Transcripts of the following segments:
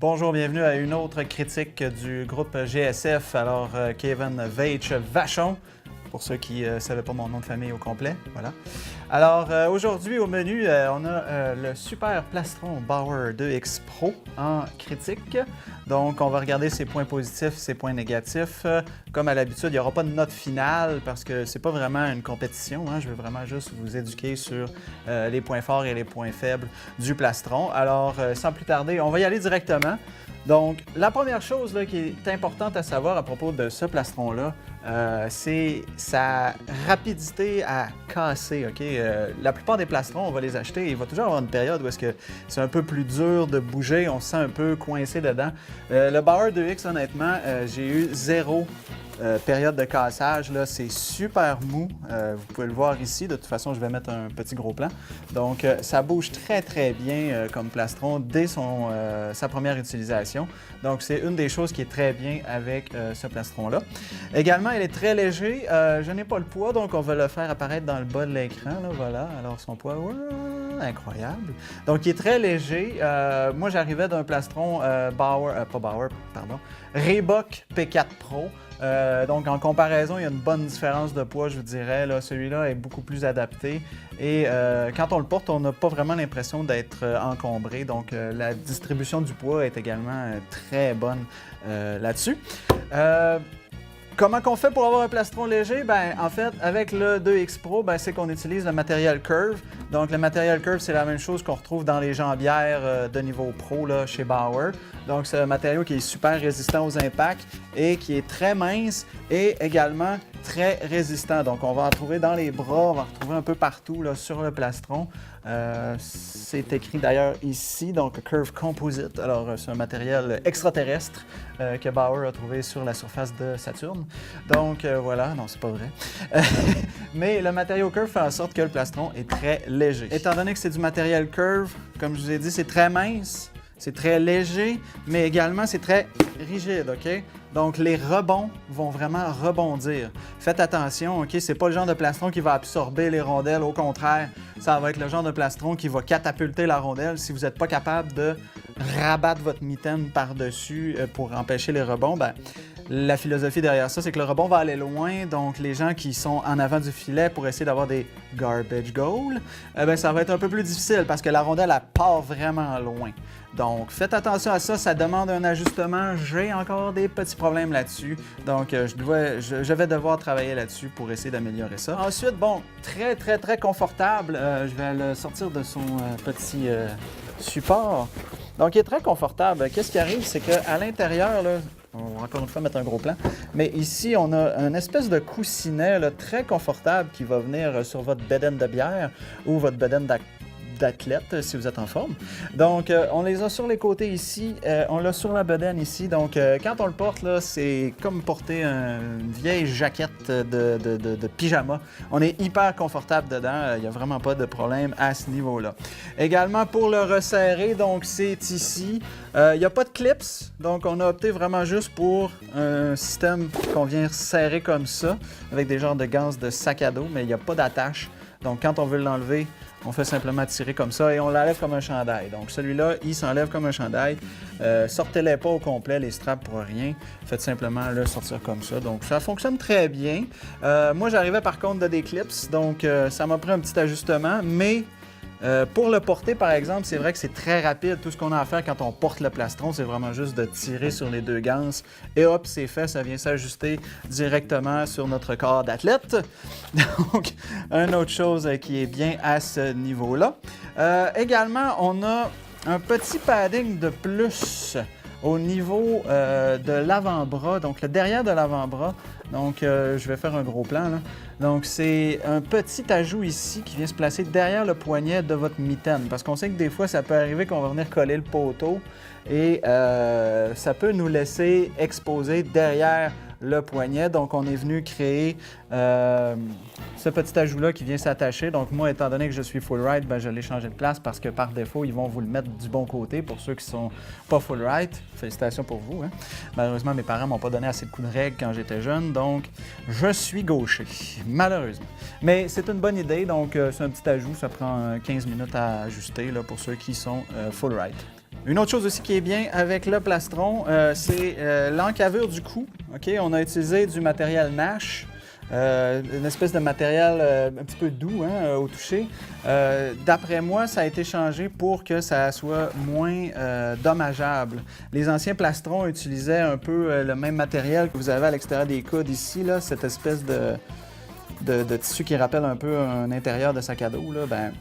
Bonjour, bienvenue à une autre critique du groupe GSF. Alors, Kevin Veitch Vachon, pour ceux qui ne savaient pas mon nom de famille au complet, voilà. Alors, aujourd'hui au menu, on a le super plastron Bauer 2X Pro en critique. Donc, on va regarder ses points positifs, ses points négatifs. Comme à l'habitude, il n'y aura pas de note finale parce que c'est pas vraiment une compétition. Je veux vraiment juste vous éduquer sur les points forts et les points faibles du plastron. Alors, sans plus tarder, on va y aller directement. Donc, la première chose là, qui est importante à savoir à propos de ce plastron-là, c'est sa rapidité à casser. Okay? La plupart des plastrons, on va les acheter et il va toujours avoir une période où est-ce que c'est un peu plus dur de bouger, on se sent un peu coincé dedans. Le Bauer 2X, honnêtement, j'ai eu zéro période de cassage, là, c'est super mou. Vous pouvez le voir ici. De toute façon, je vais mettre un petit gros plan. Donc, ça bouge très, très bien comme plastron dès sa première utilisation. Donc, c'est une des choses qui est très bien avec ce plastron-là. Également, il est très léger. Je n'ai pas le poids, donc on va le faire apparaître dans le bas de l'écran. Voilà. Alors, son poids, incroyable. Donc, il est très léger. Moi, j'arrivais d'un plastron Reebok P4 Pro. Donc, en comparaison, il y a une bonne différence de poids, je vous dirais. Celui-là est beaucoup plus adapté. Et quand on le porte, on n'a pas vraiment l'impression d'être encombré. Donc, la distribution du poids est également très bonne là-dessus. Comment qu'on fait pour avoir un plastron léger? En fait, avec le 2X Pro, c'est qu'on utilise le matériel Curve. Donc, le matériel Curve, c'est la même chose qu'on retrouve dans les jambières de niveau pro là, chez Bauer. Donc, c'est un matériau qui est super résistant aux impacts et qui est très mince et également très résistant. Donc, on va en trouver dans les bras, on va en retrouver un peu partout là, sur le plastron. C'est écrit d'ailleurs ici, donc Curve Composite. Alors, c'est un matériel extraterrestre que Bauer a trouvé sur la surface de Saturne. Donc, voilà, non, c'est pas vrai. Mais le matériau Curve fait en sorte que le plastron est très léger. Étant donné que c'est du matériel Curve, comme je vous ai dit, c'est très mince, c'est très léger, mais également c'est très rigide, OK? Donc, les rebonds vont vraiment rebondir. Faites attention, OK? C'est pas le genre de plastron qui va absorber les rondelles. Au contraire, ça va être le genre de plastron qui va catapulter la rondelle si vous n'êtes pas capable de rabattre votre mitaine par-dessus pour empêcher les rebonds. La philosophie derrière ça, c'est que le rebond va aller loin. Donc, les gens qui sont en avant du filet pour essayer d'avoir des garbage goals, ça va être un peu plus difficile parce que la rondelle, elle part vraiment loin. Donc, faites attention à ça. Ça demande un ajustement. J'ai encore des petits problèmes là-dessus. Donc, je vais devoir travailler là-dessus pour essayer d'améliorer ça. Ensuite, bon, très, très, très confortable. Je vais le sortir de son petit support. Donc, il est très confortable. Qu'est-ce qui arrive, c'est qu'à l'intérieur, là, on va encore une fois mettre un gros plan. Mais ici, on a une espèce de coussinet là, très confortable qui va venir sur votre bedaine de bière ou votre bedaine d'athlète si vous êtes en forme. Donc, on les a sur les côtés ici. On l'a sur la bedaine ici. Donc, quand on le porte, là, c'est comme porter une vieille jaquette de pyjama. On est hyper confortable dedans. Il n'y a vraiment pas de problème à ce niveau-là. Également, pour le resserrer, donc, c'est ici. Il n'y a pas de clips. Donc, on a opté vraiment juste pour un système qu'on vient serrer comme ça, avec des genres de ganses de sac à dos, mais il n'y a pas d'attache. Donc, quand on veut l'enlever, on fait simplement tirer comme ça et on l'enlève comme un chandail. Donc, celui-là, il s'enlève comme un chandail. Sortez-les pas au complet, les straps pour rien. Faites simplement le sortir comme ça. Donc, ça fonctionne très bien. Moi, j'arrivais par contre de des clips, donc ça m'a pris un petit ajustement, mais pour le porter, par exemple, c'est vrai que c'est très rapide. Tout ce qu'on a à faire quand on porte le plastron, c'est vraiment juste de tirer sur les deux ganses et hop, c'est fait. Ça vient s'ajuster directement sur notre corps d'athlète. Donc, une autre chose qui est bien à ce niveau-là. Également, on a un petit padding de plus au niveau de l'avant-bras, donc le derrière de l'avant-bras. Donc, je vais faire un gros plan, là. Donc, c'est un petit ajout ici qui vient se placer derrière le poignet de votre mitaine. Parce qu'on sait que des fois, ça peut arriver qu'on va venir coller le poteau et ça peut nous laisser exposer derrière le poignet. Donc, on est venu créer ce petit ajout-là qui vient s'attacher. Donc, moi, étant donné que je suis full right, je l'ai changé de place parce que par défaut, ils vont vous le mettre du bon côté. Pour ceux qui sont pas full right, félicitations pour vous. Malheureusement, mes parents m'ont pas donné assez de coups de règle quand j'étais jeune, donc je suis gaucher, malheureusement. Mais c'est une bonne idée, donc c'est un petit ajout. Ça prend 15 minutes à ajuster là, pour ceux qui sont full right. Une autre chose aussi qui est bien avec le plastron, c'est l'encavure du cou. Okay? On a utilisé du matériel Nash. Une espèce de matériel un petit peu doux au toucher. D'après moi, ça a été changé pour que ça soit moins dommageable. Les anciens plastrons utilisaient un peu le même matériel que vous avez à l'extérieur des coudes ici, là, cette espèce de tissu qui rappelle un peu un intérieur de sac à dos. Là, ben,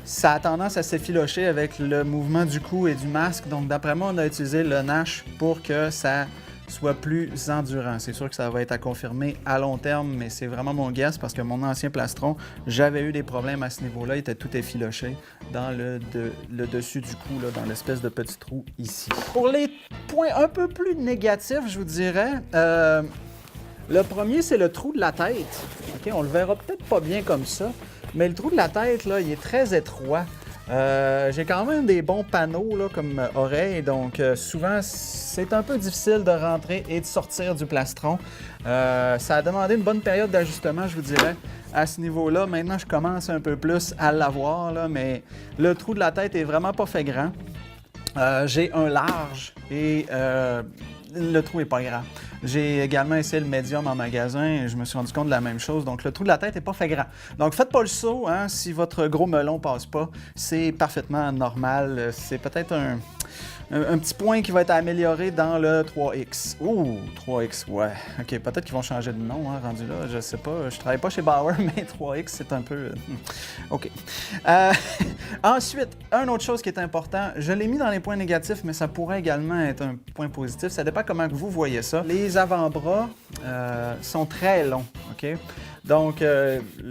ça a tendance à s'effilocher avec le mouvement du cou et du masque. Donc, d'après moi, on a utilisé le Nash pour que ça soit plus endurant. C'est sûr que ça va être à confirmer à long terme, mais c'est vraiment mon guess parce que mon ancien plastron, j'avais eu des problèmes à ce niveau-là. Il était tout effiloché dans le dessus du cou, là, dans l'espèce de petit trou ici. Pour les points un peu plus négatifs, je vous dirais, le premier, c'est le trou de la tête. Okay? On le verra peut-être pas bien comme ça, mais le trou de la tête, là, il est très étroit. J'ai quand même des bons panneaux là, comme oreilles, donc souvent c'est un peu difficile de rentrer et de sortir du plastron. Ça a demandé une bonne période d'ajustement, je vous dirais, à ce niveau-là. Maintenant, je commence un peu plus à l'avoir, là, mais le trou de la tête est vraiment pas fait grand. J'ai un large et le trou est pas grand. J'ai également essayé le médium en magasin et je me suis rendu compte de la même chose. Donc, le trou de la tête n'est pas fait grand. Donc, faites pas le saut, hein, si votre gros melon passe pas. C'est parfaitement normal. C'est peut-être un petit point qui va être amélioré dans le 3X. Ouh, 3X, ouais. OK, peut-être qu'ils vont changer de nom, hein, rendu là. Je sais pas. Je travaille pas chez Bauer, mais 3X, c'est un peu... OK. Ensuite, une autre chose qui est important, je l'ai mis dans les points négatifs, mais ça pourrait également être un point positif. Ça dépend comment vous voyez ça. Les avant-bras sont très longs, OK? Donc,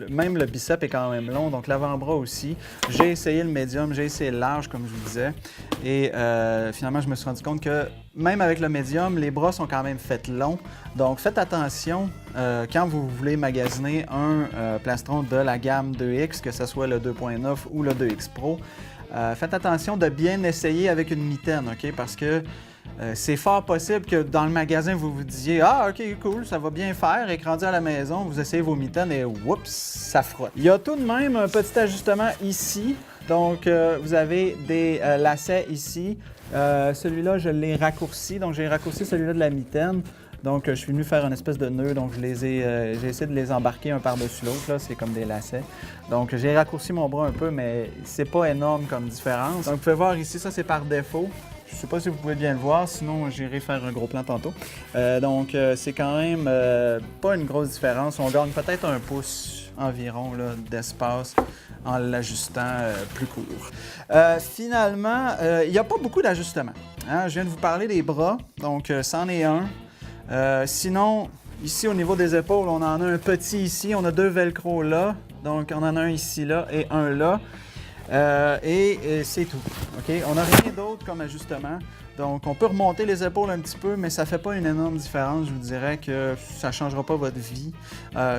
même le bicep est quand même long, donc l'avant-bras aussi. J'ai essayé le médium, j'ai essayé le large, comme je vous disais. Et finalement, je me suis rendu compte que même avec le médium, les bras sont quand même faits longs. Donc, faites attention quand vous voulez magasiner un plastron de la gamme 2X, que ce soit le 2.9 ou le 2X Pro. Faites attention de bien essayer avec une mitaine, OK? Parce que c'est fort possible que dans le magasin, vous vous disiez « Ah, OK, cool, ça va bien faire. » Et que rendu à la maison, vous essayez vos mitaines et oups, ça frotte. Il y a tout de même un petit ajustement ici. Donc, vous avez des lacets ici. Celui-là, je l'ai raccourci. Donc, j'ai raccourci celui-là de la mitaine. Donc, je suis venu faire une espèce de nœud. Donc, j'ai essayé de les embarquer un par-dessus l'autre. C'est comme des lacets. Donc, j'ai raccourci mon bras un peu, mais c'est pas énorme comme différence. Donc, vous pouvez voir ici, ça, c'est par défaut. Je ne sais pas si vous pouvez bien le voir, sinon j'irai faire un gros plan tantôt. Donc, c'est quand même pas une grosse différence. On gagne peut-être un pouce environ d'espace en l'ajustant plus court. Finalement, il n'y a pas beaucoup d'ajustements. Hein? Je viens de vous parler des bras, donc c'en est un. Sinon, ici au niveau des épaules, on en a un petit ici. On a deux velcro là, donc on en a un ici là et un là. Et c'est tout. Okay? On n'a rien d'autre comme ajustement. Donc, on peut remonter les épaules un petit peu, mais ça ne fait pas une énorme différence. Je vous dirais que ça ne changera pas votre vie.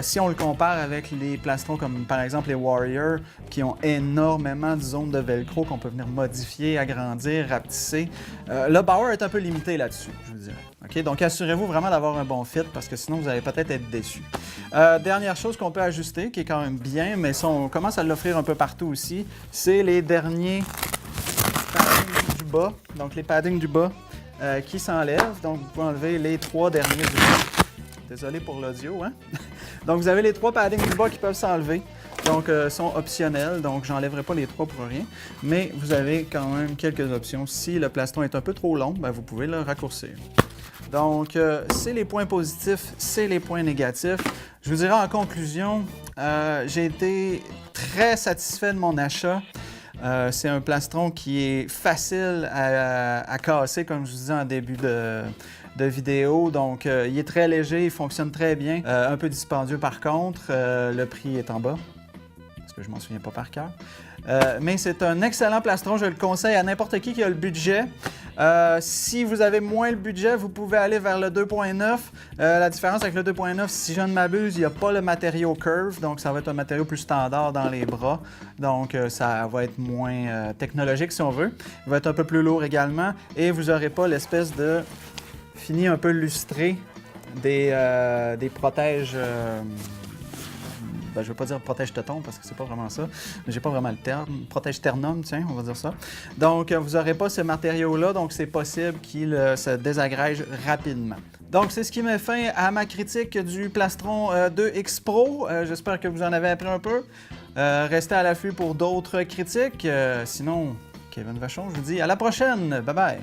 Si on le compare avec les plastrons comme par exemple les Warrior, qui ont énormément de zones de velcro qu'on peut venir modifier, agrandir, rapetisser, le Bauer est un peu limité là-dessus, je vous dirais. Okay? Donc, assurez-vous vraiment d'avoir un bon fit parce que sinon, vous allez peut-être être déçu. Dernière chose qu'on peut ajuster, qui est quand même bien, mais ça, on commence à l'offrir un peu partout aussi, c'est les derniers paddings du bas. Donc, les paddings du bas qui s'enlèvent. Donc, vous pouvez enlever les trois derniers du bas. Désolé pour l'audio, hein? Donc, vous avez les trois paddings du bas qui peuvent s'enlever. Donc, sont optionnels. Donc, j'enlèverai pas les trois pour rien. Mais vous avez quand même quelques options. Si le plastron est un peu trop long, ben, vous pouvez le raccourcir. Donc, c'est les points positifs, c'est les points négatifs. Je vous dirais en conclusion, j'ai été très satisfait de mon achat. C'est un plastron qui est facile à casser, comme je vous disais en début de vidéo. Donc, il est très léger, il fonctionne très bien. Un peu dispendieux par contre. Le prix est en bas, parce que je m'en souviens pas par cœur. Mais c'est un excellent plastron, je le conseille à n'importe qui a le budget. Si vous avez moins le budget, vous pouvez aller vers le 2.9. La différence avec le 2.9, si je ne m'abuse, il n'y a pas le matériau curve, donc ça va être un matériau plus standard dans les bras. Donc ça va être moins technologique si on veut. Il va être un peu plus lourd également et vous n'aurez pas l'espèce de fini un peu lustré des protèges ben, je veux pas dire protège-téton parce que c'est pas vraiment ça, mais j'ai pas vraiment le terme. Protège-sternum, tiens, on va dire ça. Donc, vous n'aurez pas ce matériau-là, donc c'est possible qu'il se désagrège rapidement. Donc, c'est ce qui met fin à ma critique du Plastron 2X Pro. J'espère que vous en avez appris un peu. Restez à l'affût pour d'autres critiques. Sinon, Kevin Vachon, je vous dis à la prochaine. Bye bye!